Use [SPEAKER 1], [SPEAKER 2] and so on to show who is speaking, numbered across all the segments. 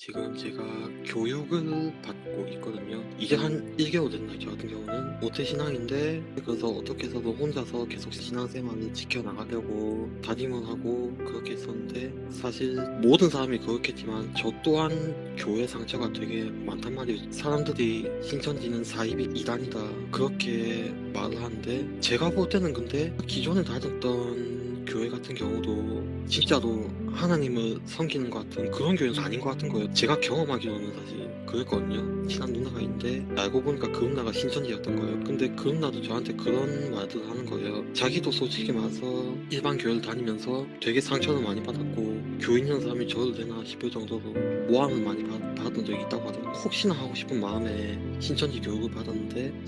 [SPEAKER 1] 지금 제가 교육을 받고 있거든요. 이게 한 1개월 됐나요? 저 같은 경우는 모태신앙인데, 그래서 어떻게 해서도 혼자서 계속 신앙생활을 지켜나가려고 다짐을 하고 그렇게 했었는데, 사실 모든 사람이 그렇겠지만 저 또한 교회 상처가 되게 많단 말이에요. 사람들이 신천지는 사이비 이단이다 그렇게 말을 하는데, 제가 볼 때는 근데 기존에 다녔던 교회 같은 경우도 진짜로 하나님을 섬기는 것 같은 그런 교회는 아닌 것 같은 거예요. 제가 경험하기로는 사실 그랬거든요. 친한 누나가 있는데 알고 보니까 그 누나가 신천지였던 거예요. 근데 그 누나도 저한테 그런 말들을 하는 거예요. 자기도 솔직히 말해서 일반 교회를 다니면서 되게 상처를 많이 받았고 교회 있는 사람이 저도 되나 싶을 정도로 모함을 많이 받은 적이 있다고 하더라고요. 혹시나 하고 싶은 마음에 신천지 교육을 받았는데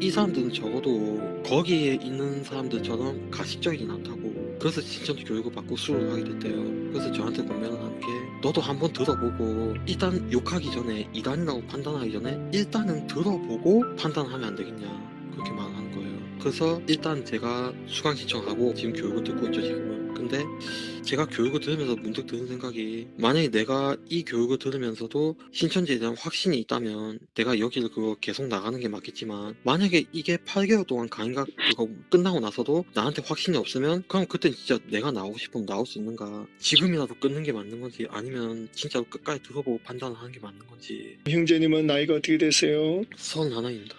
[SPEAKER 1] 이 사람들은 적어도 거기에 있는 사람들처럼 가식적이진 않다고, 그래서 신천지 교육을 받고 수료를 하게 됐대요. 그래서 저한테 권면을 한 게, 너도 한번 들어보고 일단 욕하기 전에, 이단이라고 판단하기 전에 일단은 들어보고 판단하면 안 되겠냐, 그렇게 말을 하는 거예요. 그래서 일단 제가 수강 신청하고 지금 교육을 듣고 있죠, 지금은. 근데 제가 교육을 들으면서 문득 드는 생각이, 만약에 내가 이 교육을 들으면서도 신천지에 대한 확신이 있다면 내가 여기를 그거 계속 나가는 게 맞겠지만, 만약에 이게 8개월 동안 강의가 그거 끝나고 나서도 나한테 확신이 없으면, 그럼 그땐 진짜 내가 나오고 싶으면 나올 수 있는가, 지금이라도 끊는 게 맞는 건지, 아니면 진짜로 끝까지 들어보고 판단을 하는 게 맞는 건지.
[SPEAKER 2] 형제님은 나이가 어떻게 되세요?
[SPEAKER 1] 31입니다.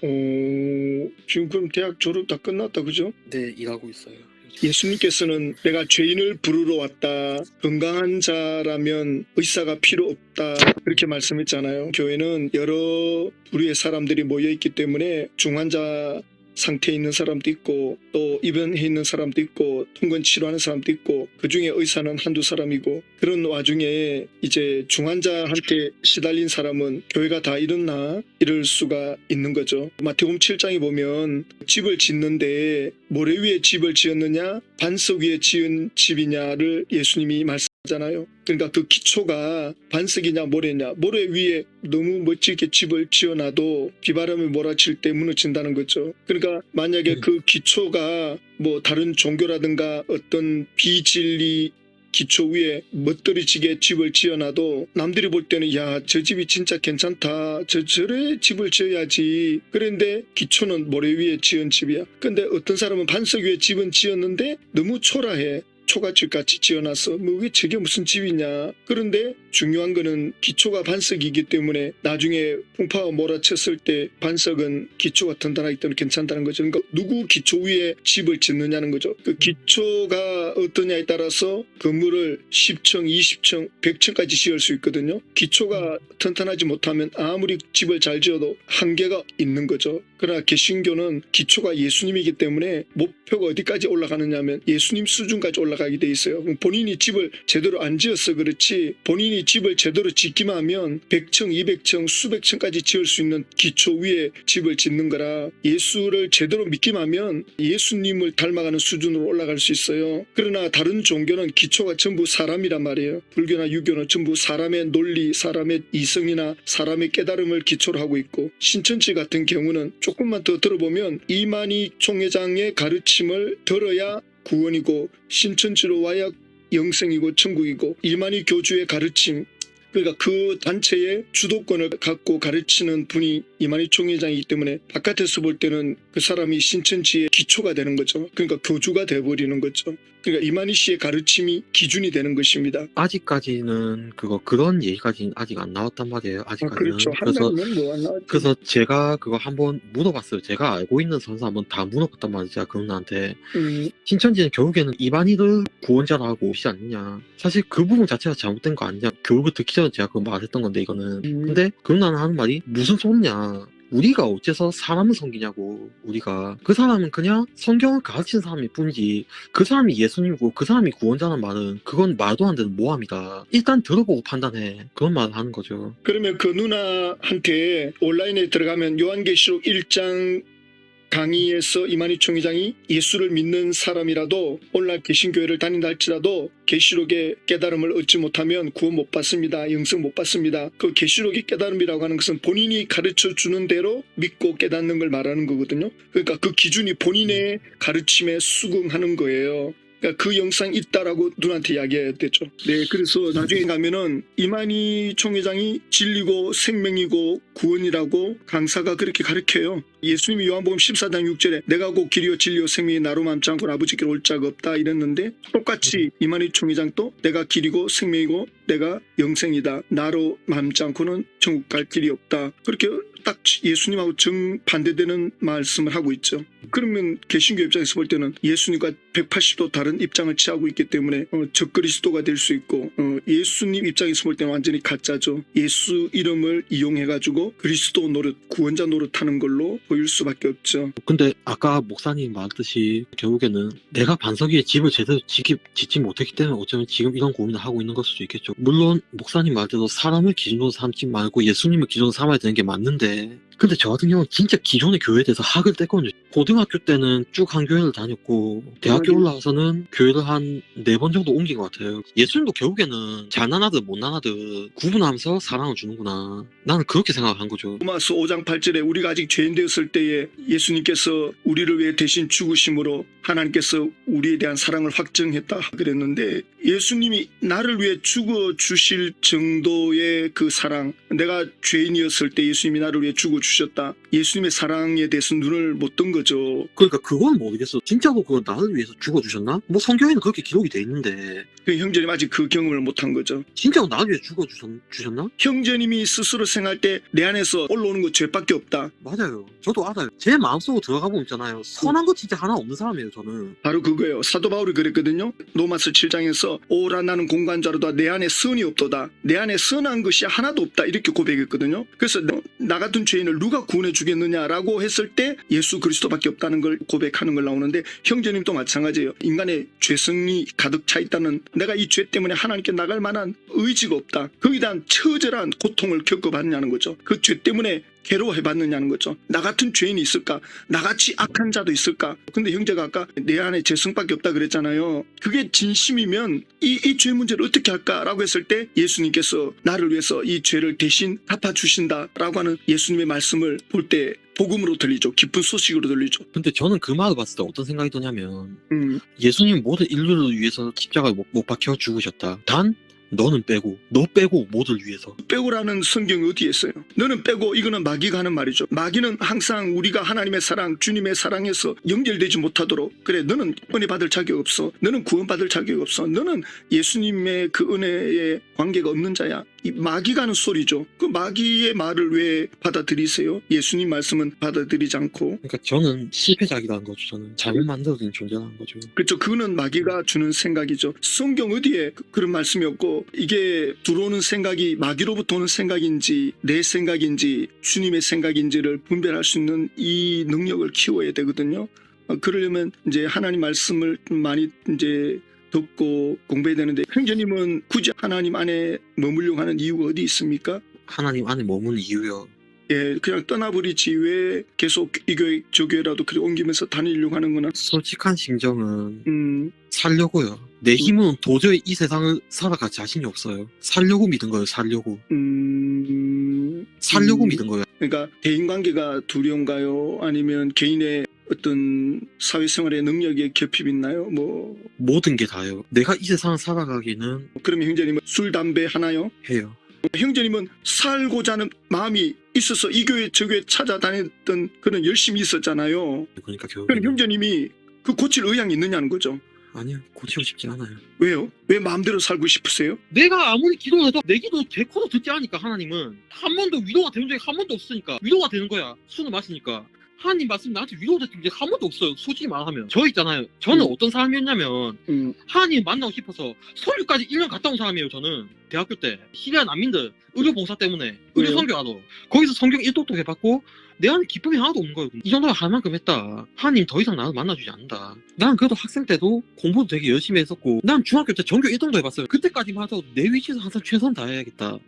[SPEAKER 2] 지금 그럼 대학 졸업 다 끝났다, 그죠?
[SPEAKER 1] 네, 일하고 있어요.
[SPEAKER 2] 예수님께서는 내가 죄인을 부르러 왔다, 건강한 자라면 의사가 필요 없다, 그렇게 말씀했잖아요. 교회는 여러 부류의 사람들이 모여있기 때문에 중환자 상태에 있는 사람도 있고, 또 입원해 있는 사람도 있고, 통근 치료하는 사람도 있고, 그 중에 의사는 한두 사람이고, 그런 와중에 이제 중환자한테 시달린 사람은 교회가 다 이렇나 이럴 수가 있는 거죠. 마태복음 7장에 보면 집을 짓는데 모래 위에 집을 지었느냐 반석 위에 지은 집이냐를 예수님이 말씀하잖아요. 그러니까 그 기초가 반석이냐 모래냐, 모래 위에 너무 멋지게 집을 지어놔도 비바람이 몰아칠 때 무너진다는 거죠. 그러니까 만약에 그 기초가 뭐 다른 종교라든가 어떤 비진리 기초 위에 멋들어지게 집을 지어놔도 남들이 볼 때는 야, 저 집이 진짜 괜찮다, 저래 집을 지어야지. 그런데 기초는 모래 위에 지은 집이야. 근데 어떤 사람은 반석 위에 집은 지었는데 너무 초라해. 초가집같이 지어놨어. 뭐 이게 저게 무슨 집이냐. 그런데 중요한 거는 기초가 반석이기 때문에 나중에 풍파가 몰아쳤을 때 반석은 기초가 튼튼하기 때문에 괜찮다는 거죠. 그러니까 누구 기초 위에 집을 짓느냐는 거죠. 그 기초가 어떠냐에 따라서 건물을 10층, 20층, 100층까지 지을 수 있거든요. 기초가 튼튼하지 못하면 아무리 집을 잘 지어도 한계가 있는 거죠. 그러나 개신교는 기초가 예수님이기 때문에 목표가 어디까지 올라가느냐 하면 예수님 수준까지 올라가게 돼 있어요. 본인이 집을 제대로 안 지어서 그렇지, 본인이 집을 제대로 짓기만 하면 100층, 200층, 수백 층까지 지을 수 있는 기초 위에 집을 짓는 거라, 예수를 제대로 믿기만 하면 예수님을 닮아가는 수준으로 올라갈 수 있어요. 그러나 다른 종교는 기초가 전부 사람이란 말이에요. 불교나 유교는 전부 사람의 논리, 사람의 이성이나 사람의 깨달음을 기초로 하고 있고, 신천지 같은 경우는 조금만 더 들어보면 이만희 총회장의 가르침을 들어야 구원이고, 신천지로 와야 영생이고 천국이고, 이만희 교주의 가르침, 그러니까 그 단체의 주도권을 갖고 가르치는 분이 이만희 총회장이기 때문에 바깥에서 볼 때는 그 사람이 신천지의 기초가 되는 거죠. 그러니까 교주가 돼버리는 거죠. 그러니까 이만희 씨의 가르침이 기준이 되는 것입니다.
[SPEAKER 1] 아직까지는 그런 얘기까지는 아직 안 나왔단 말이에요. 아직까지는.
[SPEAKER 2] 그렇죠. 한다면 뭐 안 나왔죠.
[SPEAKER 1] 그래서 제가 그거 한번 물어봤어요. 제가 알고 있는 선수 한번 다 물어봤단 말이에요. 제가 그분한테. 신천지는 결국에는 이반인을 구원자라고 오시지 않느냐. 사실 그 부분 자체가 잘못된 거 아니냐. 교육을 듣기 전에 제가 그거 말했던 건데, 이거는. 근데 그분은 하는 말이 무슨 소리냐. 우리가 어째서 사람을 섬기냐고. 우리가 그 사람은 그냥 성경을 가르치는 사람일 뿐이지, 그 사람이 예수님이고 그 사람이 구원자라는 말은 그건 말도 안 되는 모함이다. 일단 들어보고 판단해. 그런 말을 하는 거죠.
[SPEAKER 2] 그러면 그 누나한테 온라인에 들어가면 요한계시록 1장 강의에서 이만희 총회장이 예수를 믿는 사람이라도 오늘날 개신교회를 다닌다 할지라도 계시록의 깨달음을 얻지 못하면 구원 못 받습니다. 영생 못 받습니다. 그 계시록의 깨달음이라고 하는 것은 본인이 가르쳐 주는 대로 믿고 깨닫는 걸 말하는 거거든요. 그러니까 그 기준이 본인의 가르침에 수긍하는 거예요. 그러니까 그 영상이 있다라고 누나한테 이야기해야 되죠. 네, 그래서 나중에 가면은 이만희 총회장이 진리고 생명이고 구원이라고 강사가 그렇게 가르쳐요. 예수님이 요한복음 14장 6절에 내가 곧 길이요 진리요 생명이 나로 맘지 않고 아버지께로 올 자가 없다 이랬는데, 똑같이 이만희 총회장도 내가 길이고 생명이고 내가 영생이다, 나로 맘지 않고는 천국 갈 길이 없다, 그렇게 딱 예수님하고 정반대되는 말씀을 하고 있죠. 그러면 개신교 입장에서 볼 때는 예수님과 180도 다른 입장을 취하고 있기 때문에 적그리스도가 될 수 있고, 예수님 입장에서 볼 때는 완전히 가짜죠. 예수 이름을 이용해가지고 그리스도 노릇, 구원자 노릇하는 걸로 보일 수밖에 없죠.
[SPEAKER 1] 근데 아까 목사님 말했듯이 결국에는 내가 반석 위에 집을 제대로 짓지 못했기 때문에 어쩌면 지금 이런 고민을 하고 있는 걸 수도 있겠죠. 물론 목사님 말대로 사람을 기준으로 삼지 말고 예수님을 기준으로 삼아야 되는 게 맞는데, 근데 저 같은 경우는 진짜 기존의 교회에 대해서 학을 뗐거든요. 고등학교 때는 쭉 한 교회를 다녔고 대학교 올라와서는 교회를 한 4번 정도 옮긴 것 같아요. 예수님도 결국에는 잘난 아들 못난 아들 구분하면서 사랑을 주는구나, 나는 그렇게 생각한 거죠.
[SPEAKER 2] 로마서 5장 8절에 우리가 아직 죄인 되었을 때에 예수님께서 우리를 위해 대신 죽으심으로 하나님께서 우리에 대한 사랑을 확증했다 그랬는데, 예수님이 나를 위해 죽어 주실 정도의 그 사랑, 내가 죄인이었을 때 예수님이 나를 위해 죽어 주셨다, 예수님의 사랑에 대해서 눈을 못 뜬 거죠.
[SPEAKER 1] 그러니까 그건 모르겠어. 진짜로 그걸 나를 위해서 죽어주셨나? 뭐 성경에는 그렇게 기록이 돼 있는데
[SPEAKER 2] 그 형제님 아직 그 경험을 못한 거죠.
[SPEAKER 1] 진짜로 나를 위해 죽어주셨나?
[SPEAKER 2] 형제님이 스스로 생각할 때 내 안에서 올라오는 거 죄밖에 없다.
[SPEAKER 1] 맞아요. 저도 알아요. 제 마음속으로 들어가 보면 있잖아요. 선한 거 진짜 하나 없는 사람이에요, 저는.
[SPEAKER 2] 바로 그거예요. 사도 바울이 그랬거든요. 로마서 7장에서 오라 나는 공간자로다 내 안에 선이 없도다, 내 안에 선한 것이 하나도 없다, 이렇게 고백했거든요. 그래서 나 같은 죄인을 누가 구원해 주겠느냐라고 했을 때 예수 그리스도밖에 없다는 걸 고백하는 걸 나오는데, 형제님도 마찬가지예요. 인간의 죄성이 가득 차 있다는, 내가 이 죄 때문에 하나님께 나갈 만한 의지가 없다, 거기에 대한 처절한 고통을 겪어봤냐는 거죠. 그 죄 때문에 괴로워해봤느냐는 거죠. 나 같은 죄인이 있을까? 나같이 악한 자도 있을까? 근데 형제가 아까 내 안에 죄성밖에 없다 그랬잖아요. 그게 진심이면 이 죄 문제를 어떻게 할까라고 했을 때 예수님께서 나를 위해서 이 죄를 대신 갚아주신다라고 하는 예수님의 말씀을 볼 때 복음으로 들리죠. 기쁜 소식으로 들리죠.
[SPEAKER 1] 근데 저는 그 말을 봤을 때 어떤 생각이 드냐면 예수님 모든 인류를 위해서 십자가에 못 박혀 죽으셨다. 단 너는 빼고, 너 빼고 모두를 위해서.
[SPEAKER 2] 빼고라는 성경이 어디에 있어요? 너는 빼고, 이거는 마귀가 하는 말이죠. 마귀는 항상 우리가 하나님의 사랑, 주님의 사랑에서 연결되지 못하도록, 그래 너는 은혜 받을 자격 없어, 너는 구원 받을 자격 없어, 너는 예수님의 그 은혜에 관계가 없는 자야, 이 마귀가 하는 소리죠. 그 마귀의 말을 왜 받아들이세요? 예수님 말씀은 받아들이지 않고.
[SPEAKER 1] 그러니까 저는 실패작이라는 거죠. 저는 잘못 만들어진 존재라는 거죠.
[SPEAKER 2] 그렇죠. 그거는 마귀가 주는 생각이죠. 성경 어디에 그런 말씀이 없고, 이게 들어오는 생각이 마귀로부터 오는 생각인지 내 생각인지 주님의 생각인지를 분별할 수 있는 이 능력을 키워야 되거든요. 그러려면 이제 하나님 말씀을 많이 이제 듣고 공부해야 되는데, 형제님은 굳이 하나님 안에 머물려고 하는 이유가 어디 있습니까?
[SPEAKER 1] 하나님 안에 머무는 이유요.
[SPEAKER 2] 예, 그냥 떠나버리지 왜 계속 이 교회 저 교회라도 그래 옮기면서 다니려고 하는 거나.
[SPEAKER 1] 솔직한 심정은 살려고요. 내 힘은 도저히 이 세상을 살아갈 자신이 없어요. 살려고 믿은 거예요. 살려고 믿은 거예요.
[SPEAKER 2] 그러니까 대인관계가 두려운가요? 아니면 개인의 어떤 사회생활의 능력에 결핍 있나요? 뭐
[SPEAKER 1] 모든 게 다예요. 내가 이 세상을 살아가기는.
[SPEAKER 2] 그러면 형제님은 술 담배 하나요?
[SPEAKER 1] 해요.
[SPEAKER 2] 형제님은 살고자 하는 마음이 있어서 이 교회 저 교회 찾아다녔던 그런 열심이 있었잖아요.
[SPEAKER 1] 그러니까
[SPEAKER 2] 그럼
[SPEAKER 1] 결국
[SPEAKER 2] 형제님이 그 고칠 의향이 있느냐는 거죠.
[SPEAKER 1] 아니요, 고치고 싶지 않아요.
[SPEAKER 2] 왜요? 왜 마음대로 살고 싶으세요?
[SPEAKER 1] 내가 아무리 기도해도 내 기도 대코도 듣지 않으니까, 하나님은 한 번도 위로가 되는 적이 한 번도 없으니까 위로가 되는 거야. 술을 마시니까. 하나님 말씀 나한테 위로가 됐던 게 한 번도 없어요. 솔직히 말하면. 저 있잖아요. 저는 어떤 사람이었냐면 하나님 만나고 싶어서 서울까지 1년 갔다 온 사람이에요. 저는 대학교 때 시리아 난민들 의료봉사 때문에 의료 선교하러 거기서 성경 1독도 해봤고 내 안에 기쁨이 하나도 없는 거예요. 이 정도면 할 만큼 했다. 하나님 더 이상 나를 만나주지 않는다. 난 그래도 학생 때도 공부도 되게 열심히 했었고, 난 중학교 때 전교 1등도 해봤어요. 그때까지만 하더라도 내 위치에서 항상 최선을 다해야겠다.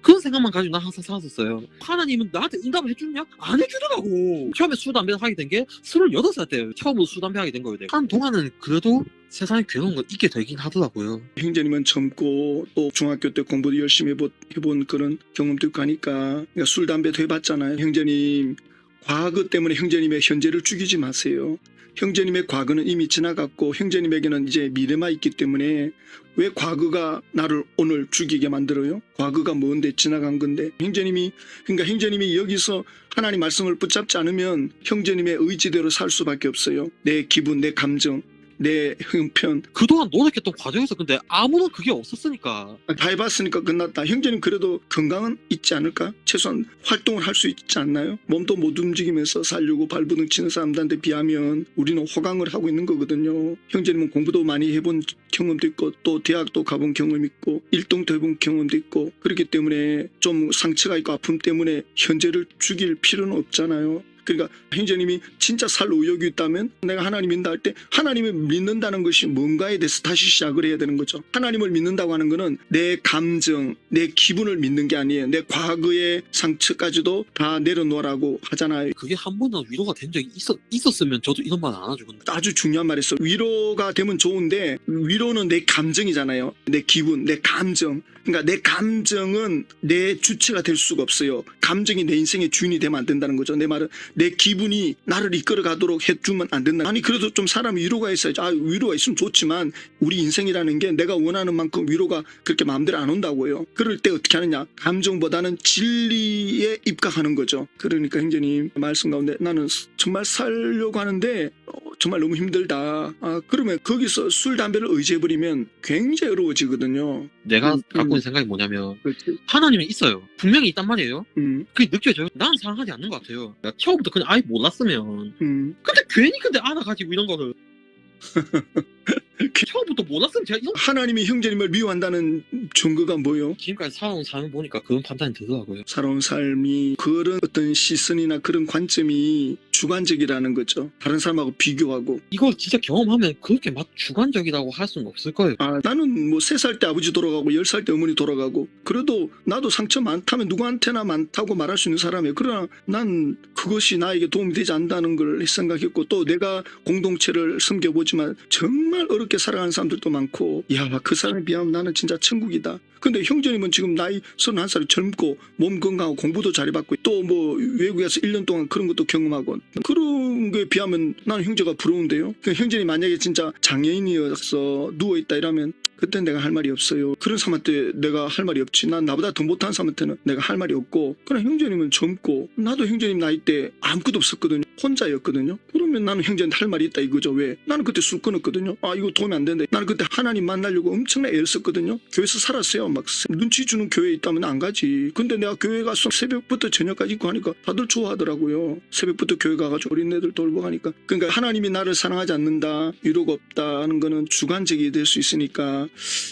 [SPEAKER 1] 그런 생각만 가지고 난 항상 살았었어요. 하나님은 나한테 응답을 해주냐? 안 해주더라고. 처음에 술, 담배를 하게 된 게 28살 때예요. 처음으로 술, 담배 하게 된 거예요. 한동안은 그래도 세상에 괴로운 건 있게 되긴 하더라고요.
[SPEAKER 2] 형제님은 젊고 또 중학교 때 공부도 열심히 해본 그런 경험도 있고 하니까, 그러니까 술, 담배도 해봤잖아요. 형제님, 과거 때문에 형제님의 현재를 죽이지 마세요. 형제님의 과거는 이미 지나갔고 형제님에게는 이제 미래만 있기 때문에 왜 과거가 나를 오늘 죽이게 만들어요? 과거가 뭔데 지나간 건데 그러니까 형제님이 여기서 하나님 말씀을 붙잡지 않으면 형제님의 의지대로 살 수밖에 없어요. 내 기분, 내 감정, 내 형편
[SPEAKER 1] 그동안 노력했던 과정에서 근데 아무런 그게 없었으니까.
[SPEAKER 2] 다 해봤으니까 끝났다. 형제님 그래도 건강은 있지 않을까? 최소한 활동을 할 수 있지 않나요? 몸도 못 움직이면서 살려고 발버둥 치는 사람들한테 비하면 우리는 호강을 하고 있는 거거든요. 형제님은 공부도 많이 해본 경험도 있고 또 대학도 가본 경험이 있고 일동도 해본 경험도 있고 그렇기 때문에 좀 상처가 있고 아픔 때문에 현재를 죽일 필요는 없잖아요. 그러니까 형제님이 진짜 살 의욕이 있다면 내가 하나님 믿는다 할 때 하나님을 믿는다는 것이 뭔가에 대해서 다시 시작을 해야 되는 거죠. 하나님을 믿는다고 하는 거는 내 감정, 내 기분을 믿는 게 아니에요. 내 과거의 상처까지도 다 내려놓으라고 하잖아요.
[SPEAKER 1] 그게 한 번은 위로가 된 적이 있었으면 저도 이런 말 안 하죠. 근데
[SPEAKER 2] 아주 중요한 말이었어. 위로가 되면 좋은데 위로는 내 감정이잖아요. 내 기분, 내 감정. 그러니까 내 감정은 내 주체가 될 수가 없어요. 감정이 내 인생의 주인이 되면 안 된다는 거죠. 내 말은 내 기분이 나를 이끌어 가도록 해주면 안 된다. 아니 그래도 좀 사람이 위로가 있어야지. 위로가 있으면 좋지만 우리 인생이라는 게 내가 원하는 만큼 위로가 그렇게 마음대로 안 온다고요. 그럴 때 어떻게 하느냐. 감정보다는 진리에 입각하는 거죠. 그러니까 형제님 말씀 가운데 나는 정말 살려고 하는데 정말 너무 힘들다. 그러면 거기서 술, 담배를 의지해버리면 굉장히 어려워지거든요.
[SPEAKER 1] 내가 갖고 있는 생각이 뭐냐면
[SPEAKER 2] 그렇지.
[SPEAKER 1] 하나님은 있어요. 분명히 있단 말이에요.
[SPEAKER 2] 음,
[SPEAKER 1] 그게 느껴져요. 난 사랑하지 않는 것 같아요. 내가 처음부터 그냥 아예 몰랐으면 근데 괜히 알아가지고 이런 거를 처음부터 몰랐으면 제가 이런
[SPEAKER 2] 하나님이 형제님을 미워한다는 증거가 뭐요?
[SPEAKER 1] 지금까지 살아온 삶을 보니까 그런 판단이 들더라고요.
[SPEAKER 2] 살아온 삶이 그런 어떤 시선이나 그런 관점이 주관적이라는 거죠. 다른 사람하고 비교하고.
[SPEAKER 1] 이걸 진짜 경험하면 그렇게 막 주관적이라고 할 수는 없을 거예요.
[SPEAKER 2] 나는 뭐 3살 때 아버지 돌아가고 10살 때 어머니 돌아가고 그래도 나도 상처 많다면 누구한테나 많다고 말할 수 있는 사람이에요. 그러나 난 그것이 나에게 도움이 되지 않는다는 걸 생각했고 또 내가 공동체를 섬겨보지만 정말 어렵게 살아가는 사람들도 많고 그 사람에 비하면 나는 진짜 천국이다. 근데 형제님은 지금 나이 31살이 젊고 몸 건강하고 공부도 잘해봤고 또 뭐 외국에서 1년 동안 그런 것도 경험하고 그런 거에 비하면 나는 형제가 부러운데요. 형제님 만약에 진짜 장애인이어서 누워있다 이러면 그때 내가 할 말이 없어요. 그런 사람한테 내가 할 말이 없지. 난 나보다 더 못한 사람한테는 내가 할 말이 없고 그러나 형제님은 젊고 나도 형제님 나이 때 아무것도 없었거든요. 혼자였거든요. 그러면 나는 형제한테 할 말이 있다 이거죠. 왜? 나는 그때 술 끊었거든요. 이거 도움이 안 된다. 나는 그때 하나님 만나려고 엄청나게 애를 썼거든요. 교회에서 살았어요. 막 눈치 주는 교회 있다면 안 가지. 근데 내가 교회 가서 새벽부터 저녁까지 있고 하니까 다들 좋아하더라고요. 새벽부터 교회 가가지고 어린애들 돌보 가니까. 그러니까 하나님이 나를 사랑하지 않는다, 위로가 없다 하는 거는 주관적이 될 수 있으니까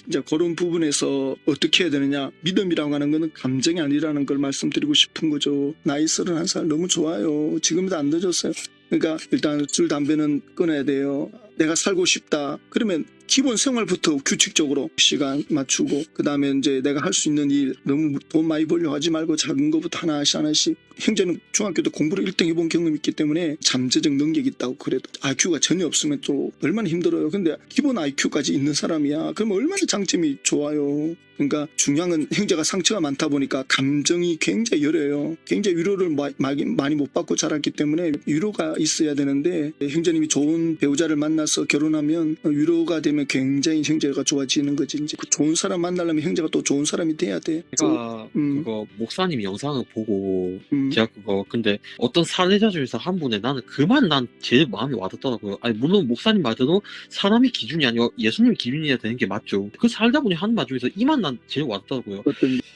[SPEAKER 2] 이제 그런 부분에서 어떻게 해야 되느냐. 믿음이라고 하는 거는 감정이 아니라는 걸 말씀드리고 싶은 거죠. 나이 31살 너무 좋아요. 지금도 안 늦었어요. 그러니까 일단 술, 담배는 끊어야 돼요. 내가 살고 싶다. 그러면 기본 생활부터 규칙적으로 시간 맞추고 그 다음에 이제 내가 할 수 있는 일 너무 돈 많이 벌려고 하지 말고 작은 거부터 하나씩 형제는 중학교 때 공부를 1등 해본 경험이 있기 때문에 잠재적 능력이 있다고 그래도 IQ가 전혀 없으면 또 얼마나 힘들어요. 근데 기본 IQ까지 있는 사람이야. 그러면 얼마나 장점이 좋아요. 그러니까 중요한 건 형제가 상처가 많다 보니까 감정이 굉장히 여려요. 굉장히 위로를 많이 못 받고 자랐기 때문에 위로가 있어야 되는데 형제님이 좋은 배우자를 만나서 결혼하면 위로가 되면 굉장히 형제가 좋아지는 거지. 이제 좋은 사람 만나려면 형제가 또 좋은 사람이 돼야 돼.
[SPEAKER 1] 제가 그거 목사님 영상을 보고 제가 근데 어떤 사례자 중에서 한 분의 나는 그 말 난 제일 마음이 와닿더라고요. 아니 물론 목사님 말대로 사람이 기준이 아니고 예수님이 기준이어야 되는 게 맞죠. 그 살다 보니 하는 말 중에서 이 말 난 제일 와닿더라고요.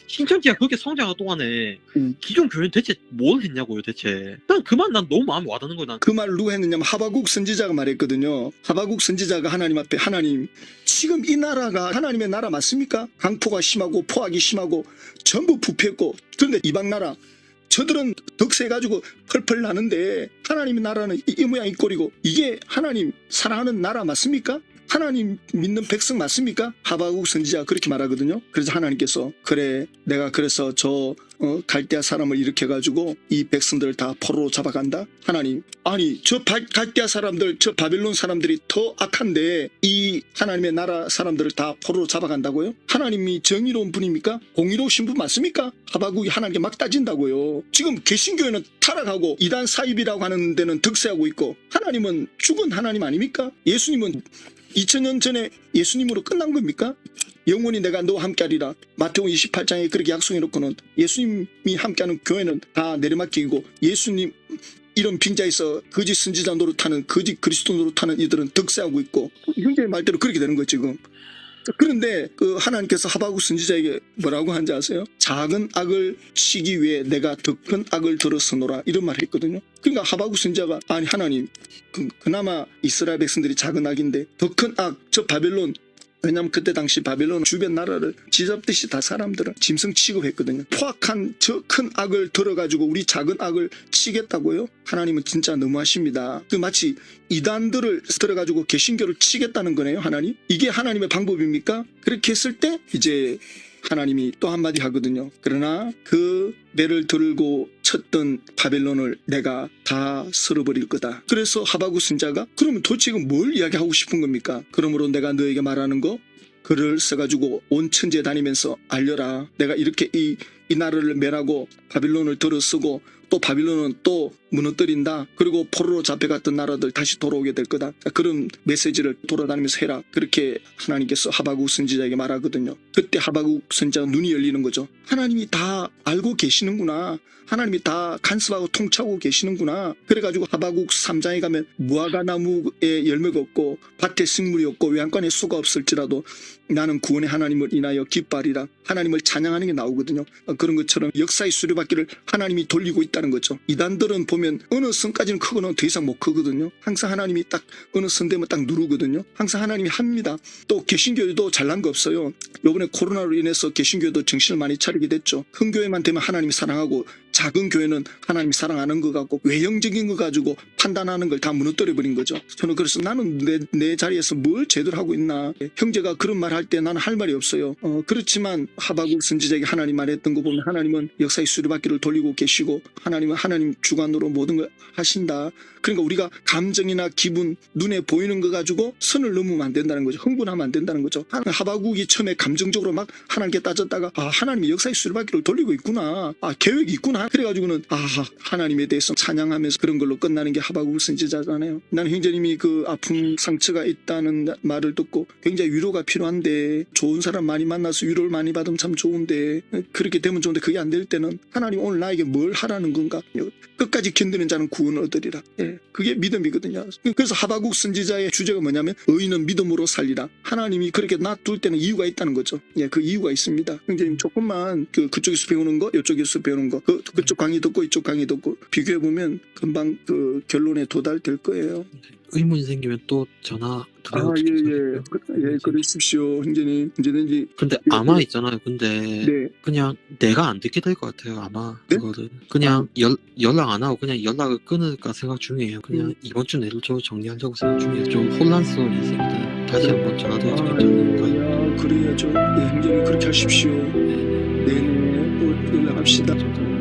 [SPEAKER 1] 신천지가 그렇게 성장한 동안에 기존 교회는 대체 뭘 했냐고요 대체. 난 그 말 난 너무 마음이 와닿는 거예요. 난.
[SPEAKER 2] 그 말을 누가 했느냐면 하바국 선지자가 말했거든요. 하바국 선지자가 하나님 앞에 하나님 지금 이 나라가 하나님의 나라 맞습니까? 강포가 심하고 포악이 심하고 전부 부패했고 그런데 이방 나라 저들은 덕세가지고 펄펄 나는데 하나님의 나라는 이 모양 이 꼴이고 이게 하나님 사랑하는 나라 맞습니까? 하나님 믿는 백성 맞습니까? 하박국 선지자가 그렇게 말하거든요. 그래서 하나님께서 그래 내가 그래서 저 갈대아 사람을 일으켜가지고 이 백성들을 다 포로로 잡아간다. 하나님 아니 저 갈대아 사람들 저 바벨론 사람들이 더 악한데 이 하나님의 나라 사람들을 다 포로로 잡아간다고요? 하나님이 정의로운 분입니까? 공의로우신 분 맞습니까? 하박국이 하나님께 막 따진다고요. 지금 개신교회는 타락하고 이단 사입이라고 하는 데는 득세하고 있고 하나님은 죽은 하나님 아닙니까? 예수님은 2000년 전에 예수님으로 끝난 겁니까? 영원히 내가 너와 함께하리라. 마태복음 28장에 그렇게 약속해놓고는 예수님이 함께하는 교회는 다 내려맡기고 예수님 이런 빙자에서 거짓 선지자 노릇하는 거짓 그리스도 노릇하는 이들은 득세하고 있고 형제의 말대로 그렇게 되는 거예요 지금. 그런데 그 하나님께서 하박국 선지자에게 뭐라고 한지 아세요? 작은 악을 치기 위해 내가 더 큰 악을 들어서노라 이런 말을 했거든요. 그러니까 하박국 선지자가 아니 하나님 그나마 이스라엘 백성들이 작은 악인데 더 큰 악 저 바벨론 왜냐하면 그때 당시 바벨론 주변 나라를 쥐잡듯이 다 사람들은 짐승 취급했거든요. 포악한 저 큰 악을 들어가지고 우리 작은 악을 치겠다고요? 하나님은 진짜 너무하십니다. 그 마치 이단들을 들어가지고 개신교를 치겠다는 거네요. 하나님 이게 하나님의 방법입니까? 그렇게 했을 때 이제 하나님이 또 한마디 하거든요. 그러나 그 배를 들고 쳤던 바벨론을 내가 다 쓸어버릴 거다. 그래서 하박국 선지자가 그러면 도대체 이건 뭘 이야기하고 싶은 겁니까? 그러므로 내가 너에게 말하는 거 글을 써가지고 온 천지에 다니면서 알려라. 내가 이렇게 이 나라를 멸하고 바빌론을 들어쓰고 또 바빌론은 또 무너뜨린다. 그리고 포로로 잡혀갔던 나라들 다시 돌아오게 될 거다. 그런 메시지를 돌아다니면서 해라. 그렇게 하나님께서 하박국 선지자에게 말하거든요. 그때 하박국 선지자가 눈이 열리는 거죠. 하나님이 다 알고 계시는구나. 하나님이 다 간섭하고 통치하고 계시는구나. 그래가지고 하박국 3장에 가면 무화과 나무에 열매가 없고 밭에 식물이 없고 외양간에 수가 없을지라도 나는 구원의 하나님을 인하여 기뻐하리라. 하나님을 찬양하는 게 나오거든요. 그런 것처럼 역사의 수레바퀴를 하나님이 돌리고 있다는 거죠. 이단들은 보면 어느 선까지는 크고는 더 이상 못 크거든요. 항상 하나님이 딱 어느 선 되면 딱 누르거든요. 항상 하나님이 합니다. 또 개신교회도 잘난 거 없어요. 요번에 코로나로 인해서 개신교회도 정신을 많이 차리게 됐죠. 큰 교회만 되면 하나님이 사랑하고 작은 교회는 하나님이 사랑하는 것 같고 외형적인 거 가지고 판단하는 걸 다 무너뜨려버린 거죠. 저는 그래서 나는 내 자리에서 뭘 제대로 하고 있나. 형제가 그런 말 할 때 나는 할 말이 없어요. 그렇지만 하박국 선지자에게 하나님 말했던 거 보면 하나님은 역사의 수레바퀴를 돌리고 계시고 하나님은 하나님 주관으로 모든 걸 하신다. 그러니까 우리가 감정이나 기분 눈에 보이는 거 가지고 선을 넘으면 안 된다는 거죠. 흥분하면 안 된다는 거죠. 하박국이 처음에 감정적으로 막 하나님께 따졌다가 하나님이 역사의 수레바퀴를 돌리고 있구나. 계획이 있구나. 그래가지고는 하나님에 대해서 찬양하면서 그런 걸로 끝나는 게 하박국 선지자잖아요. 나는 형제님이 그 아픔 상처가 있다는 말을 듣고 굉장히 위로가 필요한데 좋은 사람 많이 만나서 위로를 많이 받으면 참 좋은데 그렇게 되면 좋은데 그게 안 될 때는 하나님 오늘 나에게 뭘 하라는 건가. 끝까지 견디는 자는 구원을 얻으리라. 그게 믿음이거든요. 그래서 하박국 선지자의 주제가 뭐냐면 의인은 믿음으로 살리라. 하나님이 그렇게 놔둘 때는 이유가 있다는 거죠. 그 이유가 있습니다. 형제님 조금만 그쪽에서 배우는 거 이쪽에서 배우는 거 그쪽 강의 듣고 이쪽 강의 듣고 비교해보면 금방 그 결론에 도달될 거예요.
[SPEAKER 1] 의문이 생기면 또 전화 드려요.
[SPEAKER 2] 예, 그러십시오, 형제님. 언제든지.
[SPEAKER 1] 근데 아마 있잖아요. 근데 그냥 내가 안 듣게 될 것 같아요. 아마 그거를 그냥 연락 안 하고 그냥 연락을 끊을까 생각 중이에요. 그냥 이번 주 내로 정리하려고 생각 중이에요. 좀 혼란스러운 있습니다. 다시 한번 전화드려도 괜찮을까요?
[SPEAKER 2] 그래야죠. 형제님 그렇게 하십시오. 네, 또 연락합시다.